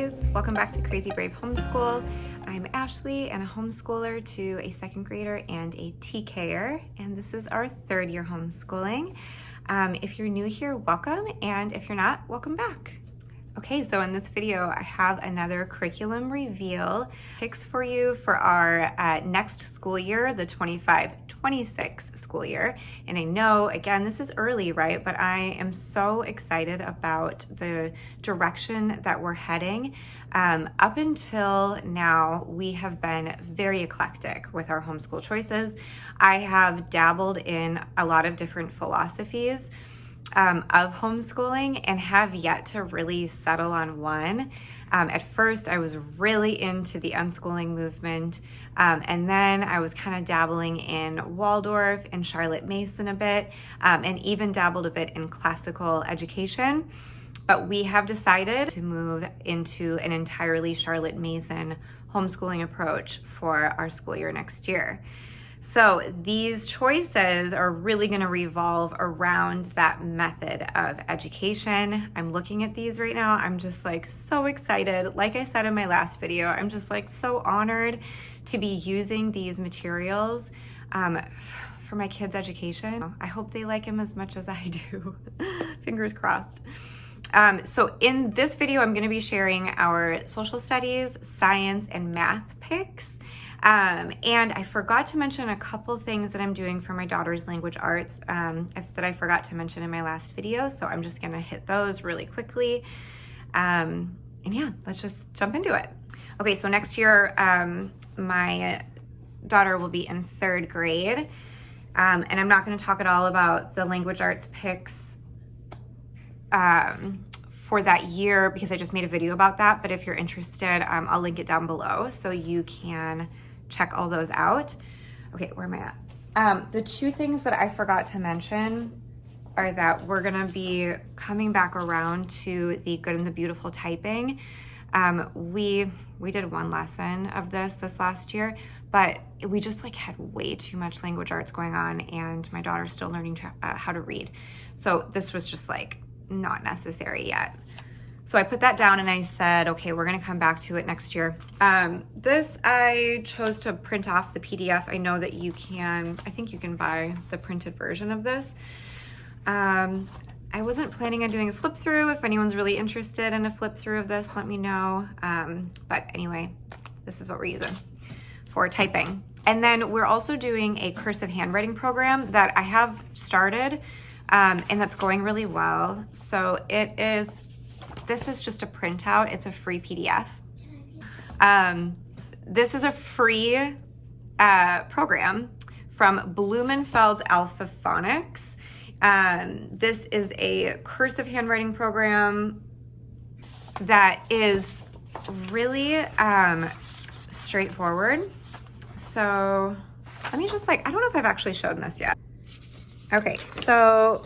guys, welcome back to Crazy Brave Homeschool. I'm Ashley and a homeschooler to a second grader and a TKer, and this is our third year homeschooling. If you're new here, welcome, and if you're not, welcome back. Okay, so in this video, I have another curriculum reveal picks for you for our next school year, the 25-26 school year. And I know, again, this is early, right? But I am so excited about the direction that we're heading. Up until now, we have been very eclectic with our homeschool choices. I have dabbled in a lot of different philosophies of homeschooling and have yet to really settle on one. At first, I was really into the unschooling movement, and then I was kind of dabbling in Waldorf and Charlotte Mason a bit, and even dabbled a bit in classical education. But we have decided to move into an entirely Charlotte Mason homeschooling approach for our school year next year. So these choices are really going to revolve around that method of education. I'm looking at these right now. I'm just like so excited. Like I said in my last video, I'm just like so honored to be using these materials for my kids' education. I hope they like them as much as I do. Fingers crossed. So in this video, I'm going to be sharing our social studies, science, and math picks. And I forgot to mention a couple things that I'm doing for my daughter's language arts that I forgot to mention in my last video. So I'm just going to hit those really quickly. And yeah, let's just jump into it. Okay, so next year, my daughter will be in third grade. And I'm not going to talk at all about the language arts picks for that year because I just made a video about that. But if you're interested, I'll link it down below so you can check all those out. Okay, where am I at? The two things that I forgot to mention are that we're gonna be coming back around to the good and the beautiful typing. We did one lesson of this last year, but we just like had way too much language arts going on, and my daughter's still learning how to read. So this was just like not necessary yet. So I put that down and I said, okay, we're gonna come back to it next year. This, I chose to print off the PDF. I know that you can, I think you can buy the printed version of this. I wasn't planning on doing a flip through. If anyone's really interested in a flip through of this, let me know. But anyway, this is what we're using for typing. And then we're also doing a cursive handwriting program that I have started, and that's going really well. So this is just a printout. It's a free PDF. This is a free program from Blumenfeld Alphaphonics. This is a cursive handwriting program that is really straightforward. So let me just I don't know if I've actually shown this yet. Okay, so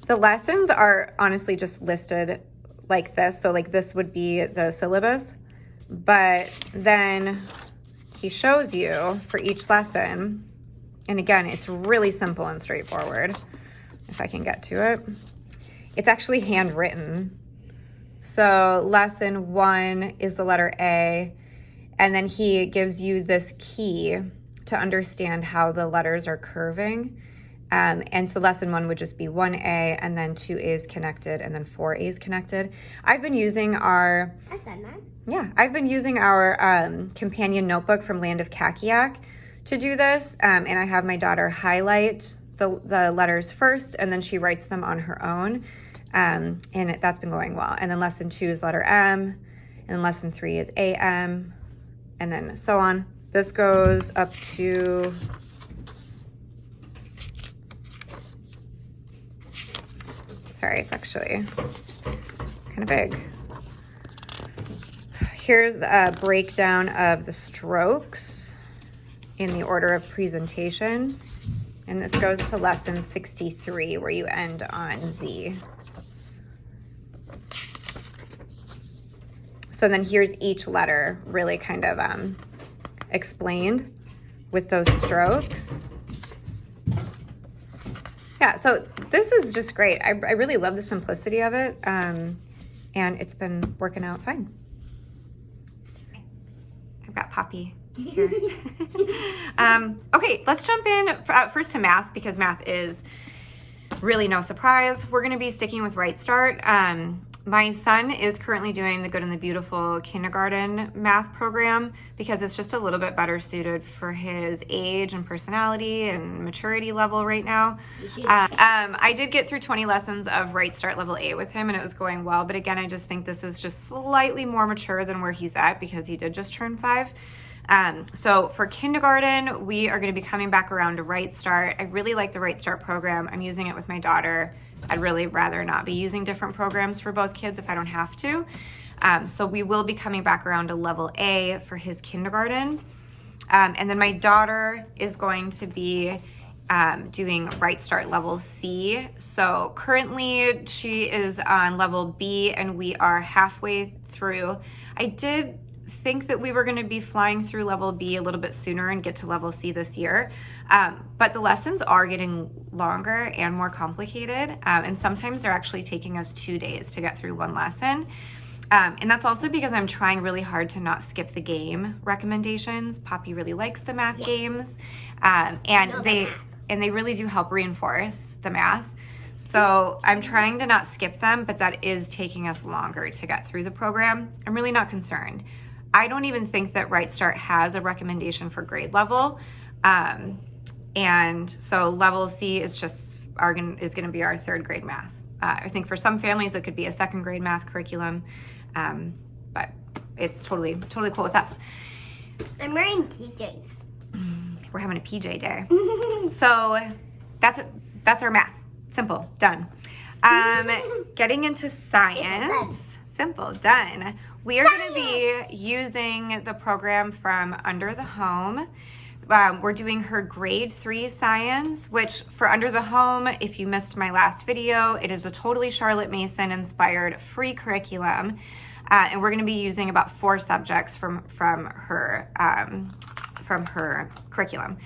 the lessons are honestly just listed like this. So like this would be the syllabus, but then he shows you for each lesson. And again, it's really simple and straightforward. If I can get to it, it's actually handwritten. So lesson 1 is the letter A, and then he gives you this key to understand how the letters are curving. And so lesson 1 would just be 1A, and then 2 A's connected, and then 4 A's connected. I've been using our, I've been using our companion notebook from Land of Kakiak to do this. And I have my daughter highlight the letters first, and then she writes them on her own. And that's been going well. And then lesson 2 is letter M, and lesson 3 is AM, and then so on. This goes up to, sorry, it's actually kind of big. Here's a breakdown of the strokes in the order of presentation. And this goes to lesson 63, where you end on Z. So then here's each letter really kind of explained with those strokes. Yeah, so this is just great. I really love the simplicity of it, and it's been working out fine. I've got Poppy here. Okay, let's jump in first to math, because math is really no surprise. We're going to be sticking with Right Start. My son is currently doing the Good and the Beautiful kindergarten math program because it's just a little bit better suited for his age and personality and maturity level right now. I did get through 20 lessons of Right Start Level A with him, and it was going well. But again, I just think this is just slightly more mature than where he's at because he did just turn 5. So for kindergarten, we are going to be coming back around to Right Start. I really like the Right Start program. I'm using it with my daughter. I'd really rather not be using different programs for both kids if I don't have to. So we will be coming back around to Level A for his kindergarten. And then my daughter is going to be doing Right Start Level C. So currently she is on Level B and we are halfway through. I did think that we were going to be flying through Level B a little bit sooner and get to Level C this year. But the lessons are getting longer and more complicated. And sometimes they're actually taking us 2 days to get through one lesson. And that's also because I'm trying really hard to not skip the game recommendations. Poppy really likes the math games. And they really do help reinforce the math. So I'm trying to not skip them, but that is taking us longer to get through the program. I'm really not concerned. I don't even think that Right Start has a recommendation for grade level. And so Level C is just going to be our 3rd grade math. I think for some families it could be a 2nd grade math curriculum, but it's totally cool with us. I'm wearing PJs. We're having a PJ day. So that's our math. Simple, done. Getting into science. Simple, done. We are going to be using the program from Under the Home. We're doing her grade 3 science, which for Under the Home, if you missed my last video, it is a totally Charlotte Mason inspired free curriculum. And we're going to be using about 4 subjects from her curriculum.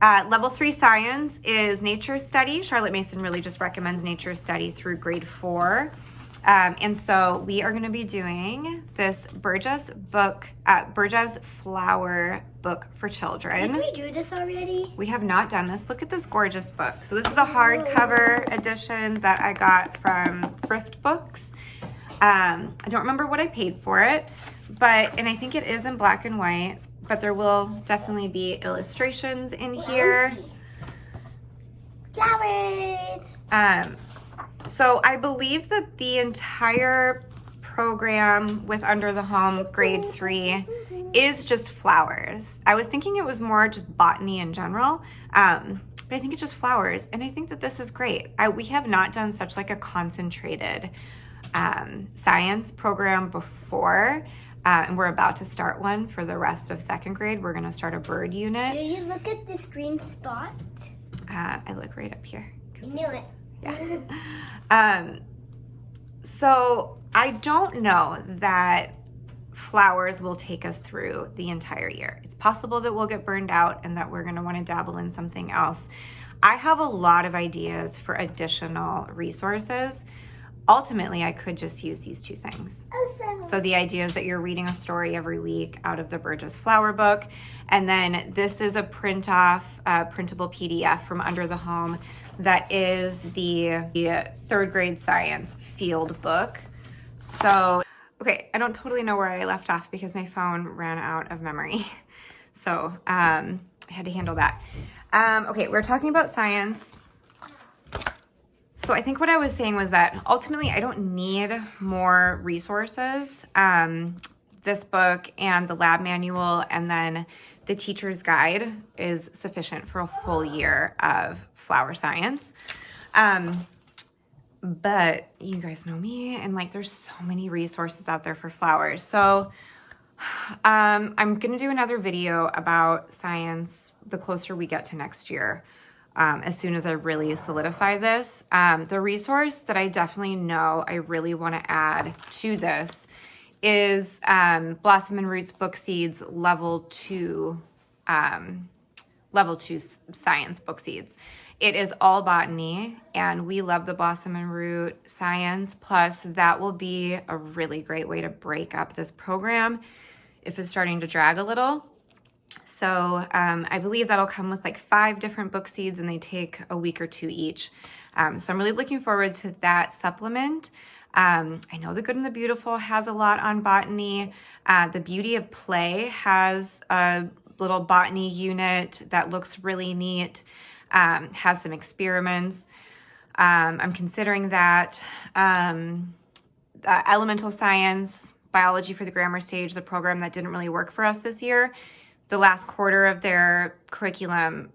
Level 3 science is nature study. Charlotte Mason really just recommends nature study through grade 4. And so we are going to be doing this Burgess flower book for children. Did we do this already? We have not done this. Look at this gorgeous book. So this is a hardcover edition that I got from Thrift Books. I don't remember what I paid for it, and I think it is in black and white, but there will definitely be illustrations in here. Flowers! So I believe that the entire program with Under the Home grade 3 is just flowers. I was thinking it was more just botany in general, but I think it's just flowers. And I think that this is great. We have not done such like a concentrated science program before. And we're about to start one for the rest of 2nd grade. We're going to start a bird unit. Do you look at this green spot? I look right up here. I knew it. Yeah. So I don't know that flowers will take us through the entire year. It's possible that we'll get burned out and that we're going to want to dabble in something else. I have a lot of ideas for additional resources. Ultimately, I could just use these 2 things. So the idea is that you're reading a story every week out of the Burgess Flower book. And then this is a printable PDF from Under the Home that is the 3rd grade science field book. So, okay, I don't totally know where I left off because my phone ran out of memory. So I had to handle that. Okay, we're talking about science. So I think what I was saying was that ultimately I don't need more resources. This book and the lab manual and then the teacher's guide is sufficient for a full year of flower science. But you guys know me and like there's so many resources out there for flowers. So I'm going to do another video about science the closer we get to next year. As soon as I really solidify this. The resource that I definitely know I really want to add to this is Blossom and Roots Book Seeds Level 2 Science Book Seeds. It is all botany, and we love the Blossom and Root science. Plus, that will be a really great way to break up this program if it's starting to drag a little. So I believe that'll come with like 5 different book seeds, and they take a week or 2 each. So I'm really looking forward to that supplement. I know The Good and the Beautiful has a lot on botany. The Beauty of Play has a little botany unit that looks really neat, has some experiments. I'm considering that. Elemental Science, Biology for the Grammar Stage, the program that didn't really work for us this year. The last quarter of their curriculum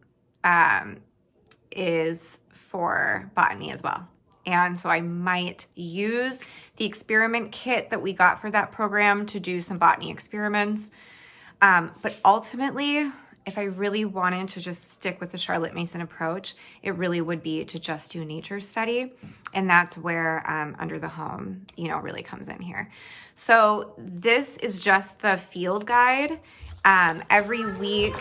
is for botany as well. And so I might use the experiment kit that we got for that program to do some botany experiments. But ultimately, if I really wanted to just stick with the Charlotte Mason approach, it really would be to just do nature study. And that's where Under the Home, really comes in here. So this is just the field guide. Every week,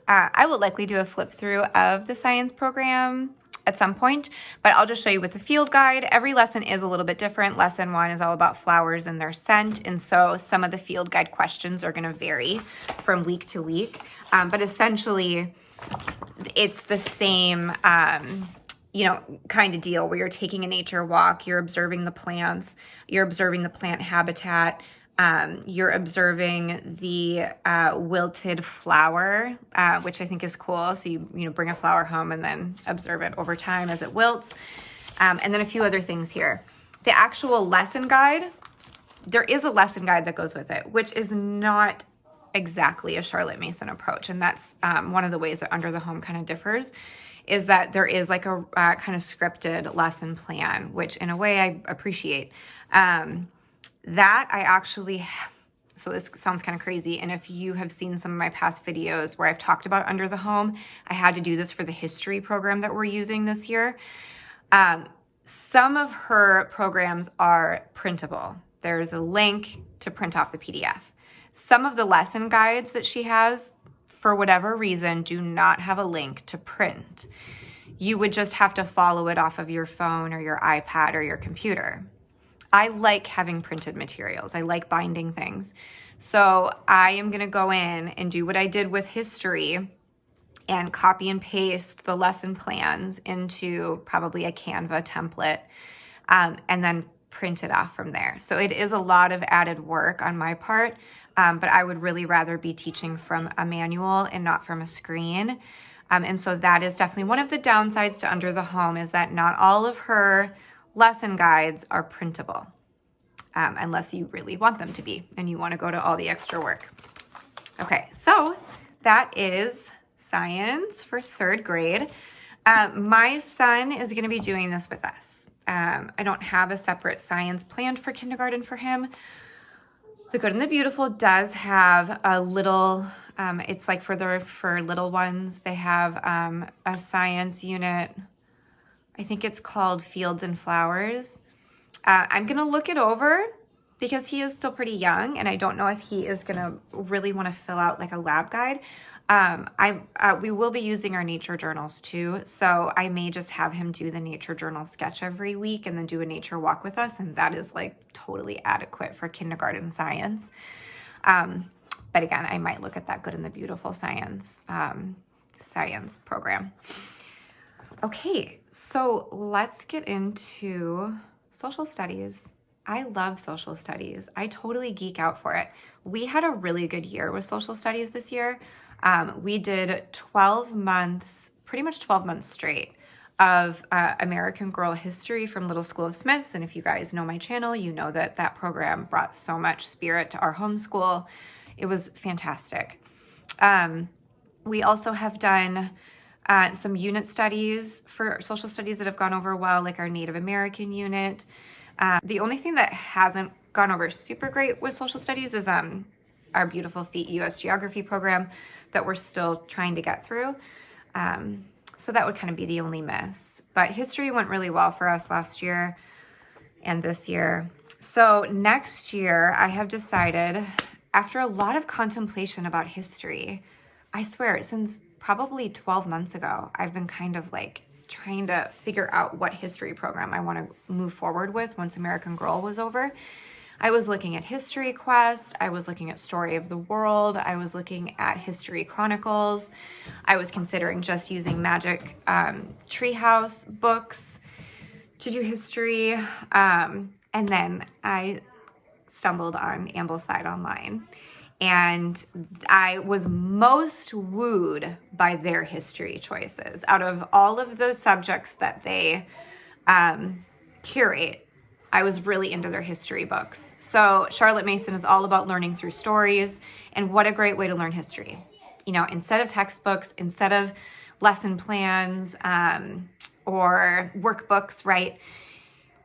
I will likely do a flip through of the science program at some point, but I'll just show you with the field guide. Every lesson is a little bit different. Lesson 1 is all about flowers and their scent, and so some of the field guide questions are going to vary from week to week, but essentially it's the same kind of deal where you're taking a nature walk, you're observing the plants, you're observing the plant habitat, you're observing the wilted flower, which I think is cool. So you bring a flower home and then observe it over time as it wilts. And then a few other things here. The actual lesson guide, there is a lesson guide that goes with it, which is not exactly a Charlotte Mason approach. And that's one of the ways that Under the Home kind of differs, is that there is like a kind of scripted lesson plan, which in a way I appreciate. That I actually, so this sounds kind of crazy, and if you have seen some of my past videos where I've talked about Under the Home, I had to do this for the history program that we're using this year. Some of her programs are printable. There's a link to print off the PDF. Some of the lesson guides that she has, for whatever reason, do not have a link to print. You would just have to follow it off of your phone or your iPad or your computer. I like having printed materials. I like binding things. So I am going to go in and do what I did with history and copy and paste the lesson plans into probably a Canva template, and then print it off from there. So it is a lot of added work on my part, but I would really rather be teaching from a manual and not from a screen. And so that is definitely one of the downsides to Under the Home, is that not all of her lesson guides are printable, unless you really want them to be and you want to go to all the extra work. Okay, so that is science for 3rd grade. My son is going to be doing this with us. I don't have a separate science planned for kindergarten for him. The Good and the Beautiful does have a little, it's like for little ones, they have a science unit. I think it's called Fields and Flowers. I'm going to look it over because he is still pretty young, and I don't know if he is going to really want to fill out like a lab guide. We will be using our nature journals too, so I may just have him do the nature journal sketch every week and then do a nature walk with us, and that is like totally adequate for kindergarten science. But again, I might look at that Good and the Beautiful science program. Okay, so let's get into social studies. I love social studies. I totally geek out for it. We had a really good year with social studies this year. We did 12 months, pretty much 12 months straight of American Girl history from Little School of Smiths. And if you guys know my channel, you know that that program brought so much spirit to our homeschool. It was fantastic. We also have done some unit studies for social studies that have gone over well, like our Native American unit. The only thing that hasn't gone over super great with social studies is our Beautiful Feet U.S. Geography program that we're still trying to get through. So that would kind of be the only miss. But history went really well for us last year and this year. So next year, I have decided, after a lot of contemplation about history, I swear, since probably 12 months ago, I've been kind of like trying to figure out what history program I want to move forward with once American Girl was over. I was looking at History Quest, I was looking at Story of the World, I was looking at History Chronicles, I was considering just using Magic Treehouse books to do history, and then I stumbled on Ambleside Online. And I was most wooed by their history choices. Out of all of the subjects that they curate, I was really into their history books. So Charlotte Mason is all about learning through stories, and what a great way to learn history. You know, instead of textbooks, instead of lesson plans or workbooks, right?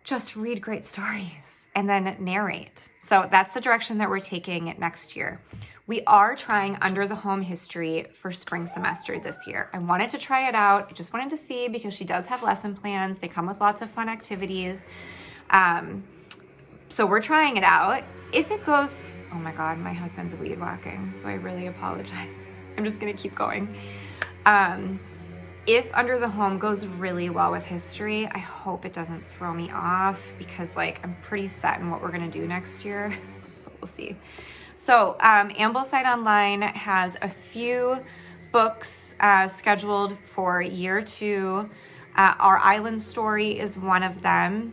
Just read great stories and then narrate. So that's the direction that we're taking next year. We are trying Under the Home History for spring semester this year. I wanted to try it out. I just wanted to see because she does have lesson plans. They come with lots of fun activities. So we're trying it out. If it goes, oh my God, my husband's weed whacking, so I really apologize. I'm just gonna keep going. If Under the Home goes really well with history, I hope it doesn't throw me off because like I'm pretty set in what we're gonna do next year, but we'll see. So Ambleside Online has a few books scheduled for year 2. Our Island Story is one of them.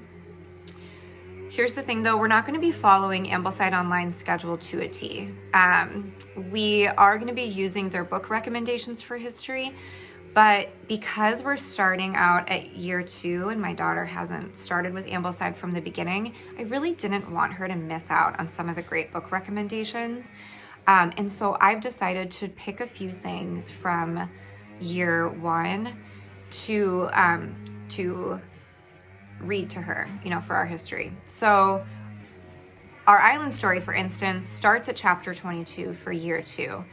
Here's the thing though, we're not gonna be following Ambleside Online's schedule to a T. We are gonna be using their book recommendations for history, but because we're starting out at year 2 and my daughter hasn't started with Ambleside from the beginning, I really didn't want her to miss out on some of the great book recommendations. And so I've decided to pick a few things from year 1 to read to her, you know, for our history. So our Island Story, for instance, starts at chapter 22 for year 2.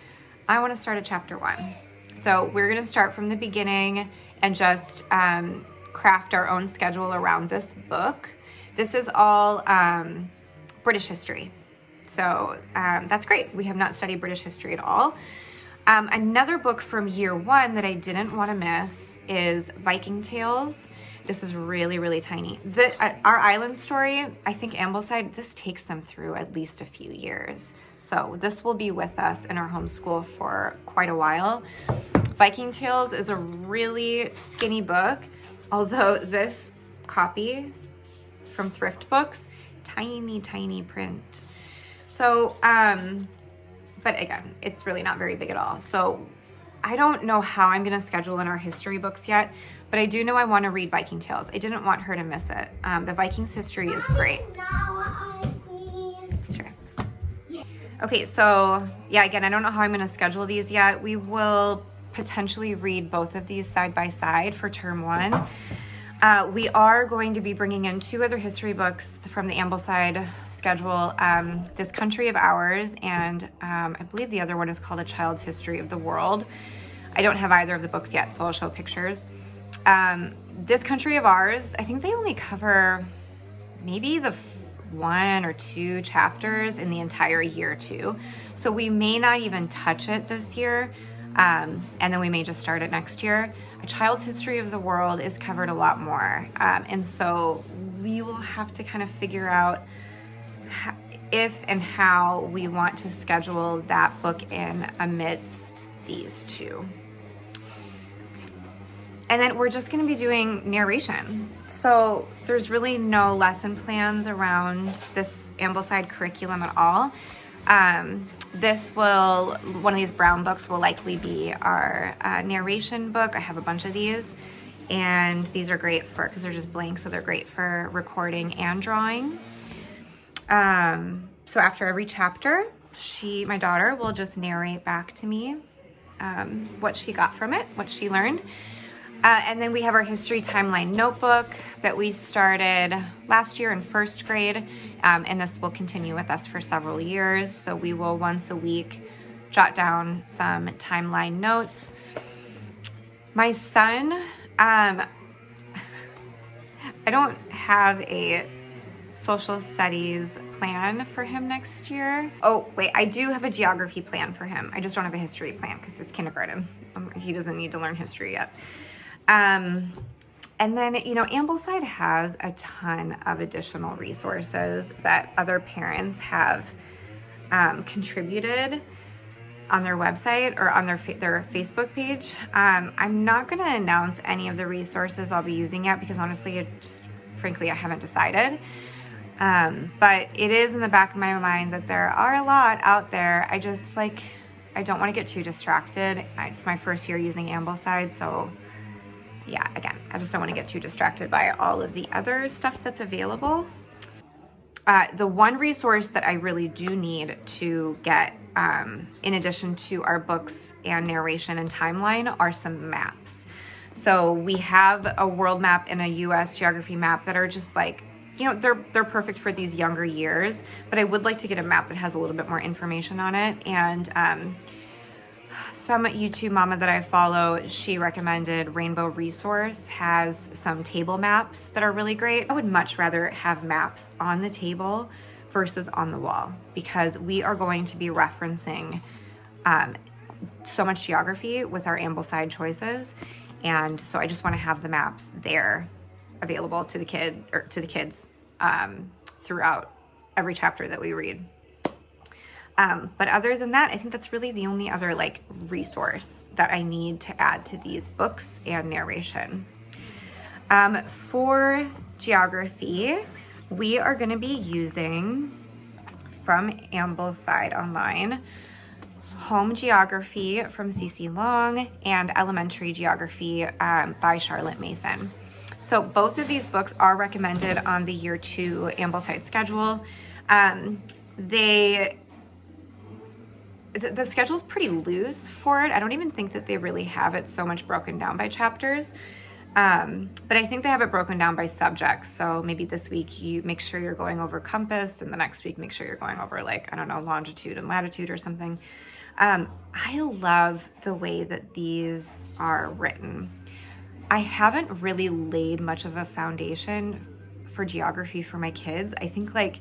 I want to start at chapter 1. So we're going to start from the beginning and just craft our own schedule around this book. This is all British history. So that's great. We have not studied British history at all. Another book from year 1 that I didn't want to miss is Viking Tales. This is really, really tiny. Our Island Story, I think Ambleside, this takes them through at least a few years. So this will be with us in our homeschool for quite a while. Viking Tales is a really skinny book, although this copy from Thrift Books, tiny, tiny print. So, but again, it's really not very big at all. So I don't know how I'm gonna schedule in our history books yet, but I do know I wanna read Viking Tales. I didn't want her to miss it. The Vikings history is great. Sure. Okay, so yeah, again, I don't know how I'm gonna schedule these yet. We will potentially read both of these side by side for term 1. We are going to be bringing in 2 other history books from the Ambleside schedule, This Country of Ours, and I believe the other one is called A Child's History of the World. I don't have either of the books yet, so I'll show pictures. This Country of Ours, I think they only cover maybe the 1 or 2 chapters in the entire year 2. So we may not even touch it this year. And then we may just start it next year. A Child's History of the World is covered a lot more. And so we will have to kind of figure out if and how we want to schedule that book in amidst these 2. And then we're just going to be doing narration. So there's really no lesson plans around this Ambleside curriculum at all. One of these brown books will likely be our narration book. I have a bunch of these, and these are great because they're just blank, so they're great for recording and drawing. So after every chapter, my daughter will just narrate back to me what she got from it, what she learned. And then we have our history timeline notebook that we started last year in 1st grade. And this will continue with us for several years. So we will once a week jot down some timeline notes. My son, I don't have a social studies plan for him next year. Oh, wait, I do have a geography plan for him. I just don't have a history plan because it's kindergarten. He doesn't need to learn history yet. And then, you know, Ambleside has a ton of additional resources that other parents have contributed on their website or on their Facebook page. I'm not going to announce any of the resources I'll be using yet because honestly, frankly, I haven't decided. But it is in the back of my mind that there are a lot out there. I don't want to get too distracted. It's my first year using Ambleside, so yeah, again, I just don't want to get too distracted by all of the other stuff that's available. The one resource that I really do need to get, in addition to our books and narration and timeline, are some maps. So we have a world map and a US geography map that are just like, you know, they're perfect for these younger years, but I would like to get a map that has a little bit more information on it. And some YouTube mama that I follow, she recommended Rainbow Resource has some table maps that are really great. I would much rather have maps on the table versus on the wall because we are going to be referencing so much geography with our Ambleside choices. And so I just want to have the maps there available to the kids throughout every chapter that we read. But other than that, I think that's really the only other like resource that I need to add to these books and narration. For geography, we are going to be using from Ambleside Online, Home Geography from CC Long and Elementary Geography by Charlotte Mason. So both of these books are recommended on the year 2 Ambleside schedule. The schedule's pretty loose for it. I don't even think that they really have it so much broken down by chapters. But I think they have it broken down by subjects. So maybe this week you make sure you're going over compass and the next week make sure you're going over like, I don't know, longitude and latitude or something. I love the way that these are written. I haven't really laid much of a foundation for geography for my kids. I think like,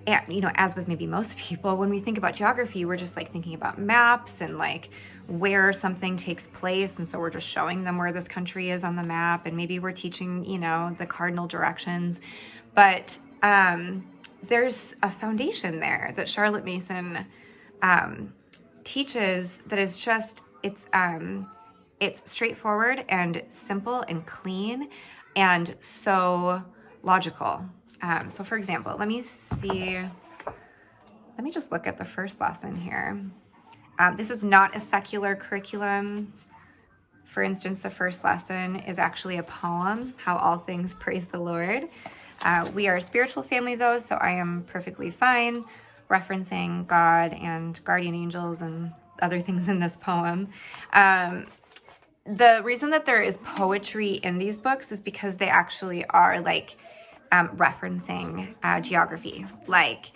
and, you know, as with maybe most people, when we think about geography, we're just like thinking about maps and like where something takes place. And so we're just showing them where this country is on the map. And maybe we're teaching, you know, the cardinal directions. But there's a foundation there that Charlotte Mason teaches that is just, it's straightforward and simple and clean and so logical. So for example, let me just look at the first lesson here. This is not a secular curriculum. For instance, the first lesson is actually a poem, How All Things Praise the Lord. We are a spiritual family though, so I am perfectly fine referencing God and guardian angels and other things in this poem. The reason that there is poetry in these books is because they actually are like referencing geography, like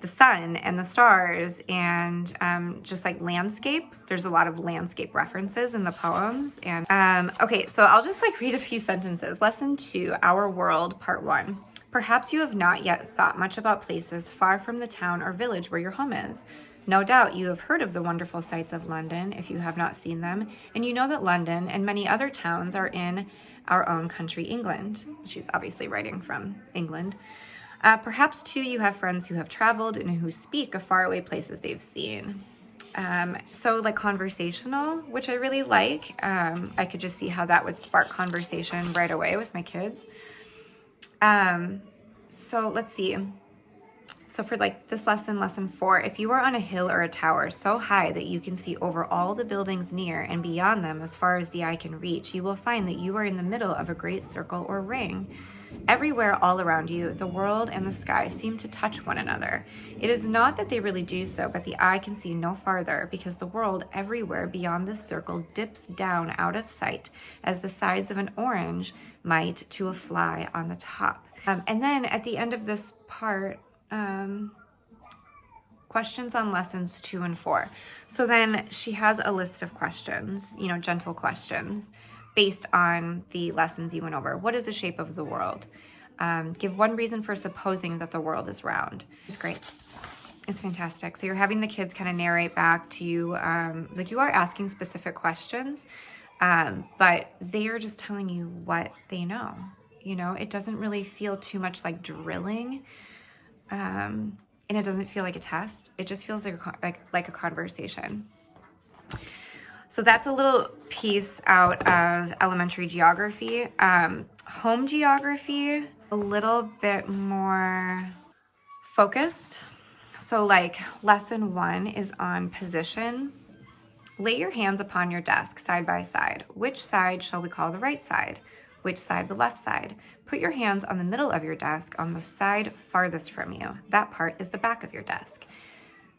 the sun and the stars and just like landscape. There's a lot of landscape references in the poems. And okay, so I'll just like read a few sentences. Lesson 2, Our World, Part 1. Perhaps you have not yet thought much about places far from the town or village where your home is. No doubt you have heard of the wonderful sights of London if you have not seen them, and you know that London and many other towns are in our own country, England. She's obviously writing from England. Perhaps too you have friends who have traveled and who speak of faraway places they've seen. So like conversational, which I really like. I could just see how that would spark conversation right away with my kids. So let's see. So for like this lesson 4, if you are on a hill or a tower so high that you can see over all the buildings near and beyond them as far as the eye can reach, you will find that you are in the middle of a great circle or ring. Everywhere all around you, the world and the sky seem to touch one another. It is not that they really do so, but the eye can see no farther because the world everywhere beyond this circle dips down out of sight as the sides of an orange might to a fly on the top. And then at the end of this part, questions on lessons 2 and 4. So then she has a list of questions, you know, gentle questions based on the lessons you went over. What is the shape of the world? Give one reason for supposing that the world is round. It's great. It's fantastic. So you're having the kids kind of narrate back to you, like you are asking specific questions. but they are just telling you what they know. You know, it doesn't really feel too much like drilling, and it doesn't feel like a test. It just feels like a conversation. So that's a little piece out of elementary geography. Home geography, a little bit more focused. So like lesson 1 is on position. Lay your hands upon your desk side by side. Which side shall we call the right side? Which side the left side? Put your hands on the middle of your desk on the side farthest from you. That part is the back of your desk.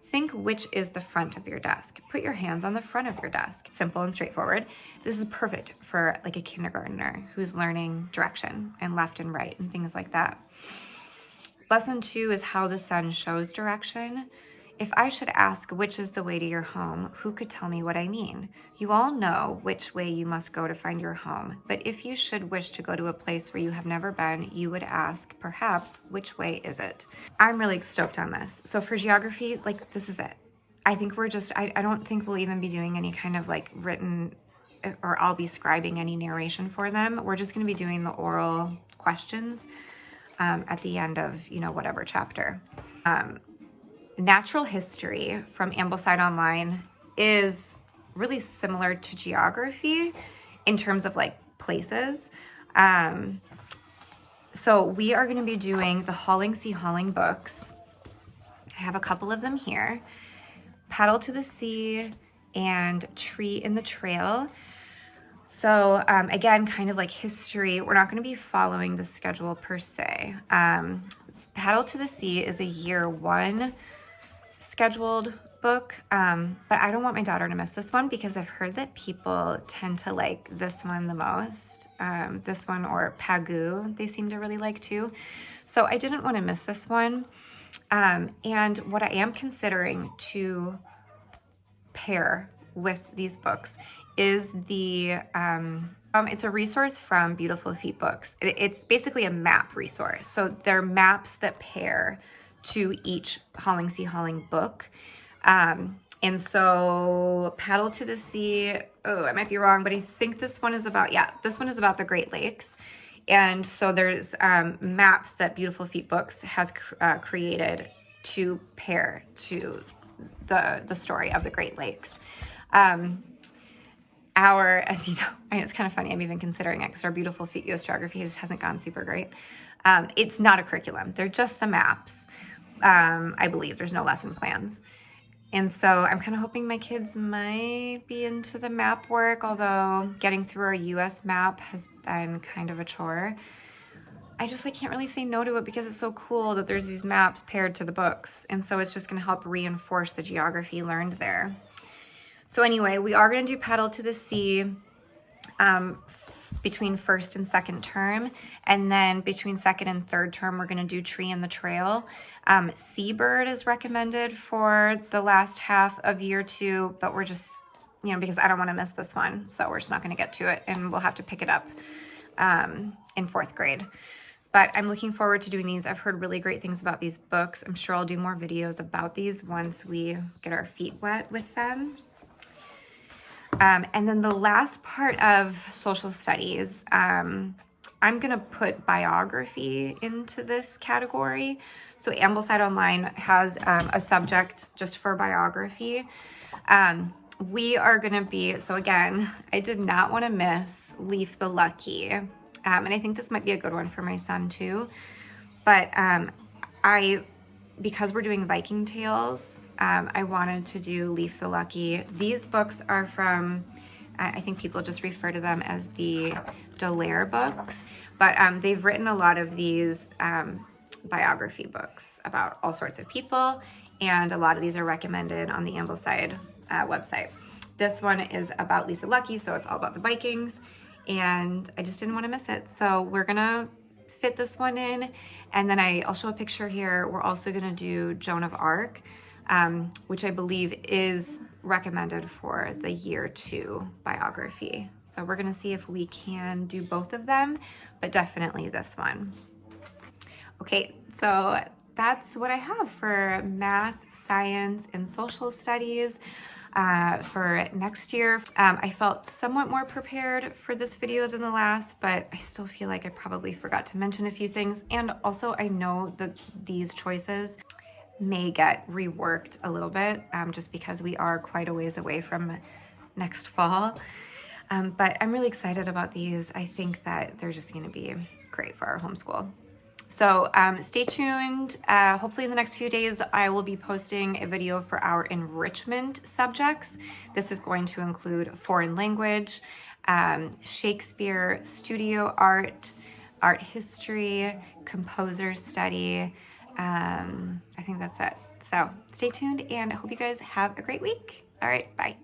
Think which is the front of your desk. Put your hands on the front of your desk. Simple and straightforward. This is perfect for like a kindergartner who's learning direction and left and right and things like that. Lesson 2 is how the sun shows direction. If I should ask which is the way to your home, who could tell me what I mean? You all know which way you must go to find your home, but if you should wish to go to a place where you have never been, you would ask, perhaps, which way is it? I'm really stoked on this. So for geography, like this is it. I think we're just, I don't think we'll even be doing any kind of like written, or I'll be scribing any narration for them. We're just gonna be doing the oral questions at the end of, you know, whatever chapter. Natural history from Ambleside Online is really similar to geography in terms of like places. So we are going to be doing the Hauling Sea Hauling books. I have a couple of them here. Paddle to the Sea and Tree in the Trail. So again, kind of like history. We're not going to be following the schedule per se. Paddle to the Sea is a year 1 scheduled book, but I don't want my daughter to miss this one because I've heard that people tend to like this one the most. This one or Pagoo, they seem to really like too. So I didn't want to miss this one. And what I am considering to pair with these books is the, it's a resource from Beautiful Feet Books. It's basically a map resource. So they're maps that pair to each Hauling Sea Hauling book. And so Paddle to the Sea, oh, I might be wrong, but I think this one is about, this one is about the Great Lakes. And so there's maps that Beautiful Feet Books has created to pair to the story of the Great Lakes. As you know, and it's kind of funny, I'm even considering it because our Beautiful Feet US geography just hasn't gone super great. It's not a curriculum. They're just the maps. I believe there's no lesson plans. And so I'm kind of hoping my kids might be into the map work, although getting through our US map has been kind of a chore. I can't really say no to it because it's so cool that there's these maps paired to the books. And so it's just going to help reinforce the geography learned there. So anyway, we are going to do Paddle to the Sea between first and second term. And then between second and third term, we're going to do Tree in the Trail. Seabird is recommended for the last half of year 2, but we're just, because I don't want to miss this one. So we're just not going to get to it and we'll have to pick it up in 4th grade. But I'm looking forward to doing these. I've heard really great things about these books. I'm sure I'll do more videos about these once we get our feet wet with them. And then the last part of social studies, I'm going to put biography into this category. So Ambleside Online has a subject just for biography. We are going to be, so again, I did not want to miss Leaf the Lucky. And I think this might be a good one for my son too. But because we're doing Viking Tales, I wanted to do Leaf the Lucky. These books are from, I think people just refer to them as the Dallaire books, but they've written a lot of these biography books about all sorts of people, and a lot of these are recommended on the Ambleside website. This one is about Leaf the Lucky, so it's all about the Vikings, and I just didn't want to miss it. So we're gonna fit this one in, and then I'll show a picture here. We're also gonna do Joan of Arc, which I believe is recommended for the year 2 biography. So we're gonna see if we can do both of them, but definitely this one. Okay, so that's what I have for math, science, and social studies. for next year. I felt somewhat more prepared for this video than the last, but I still feel like I probably forgot to mention a few things. And also I know that these choices may get reworked a little bit just because we are quite a ways away from next fall. But I'm really excited about these. I think that they're just going to be great for our homeschool. So stay tuned. Hopefully in the next few days, I will be posting a video for our enrichment subjects. This is going to include foreign language, Shakespeare, studio art, art history, composer study. I think that's it. So stay tuned and I hope you guys have a great week. All right, bye.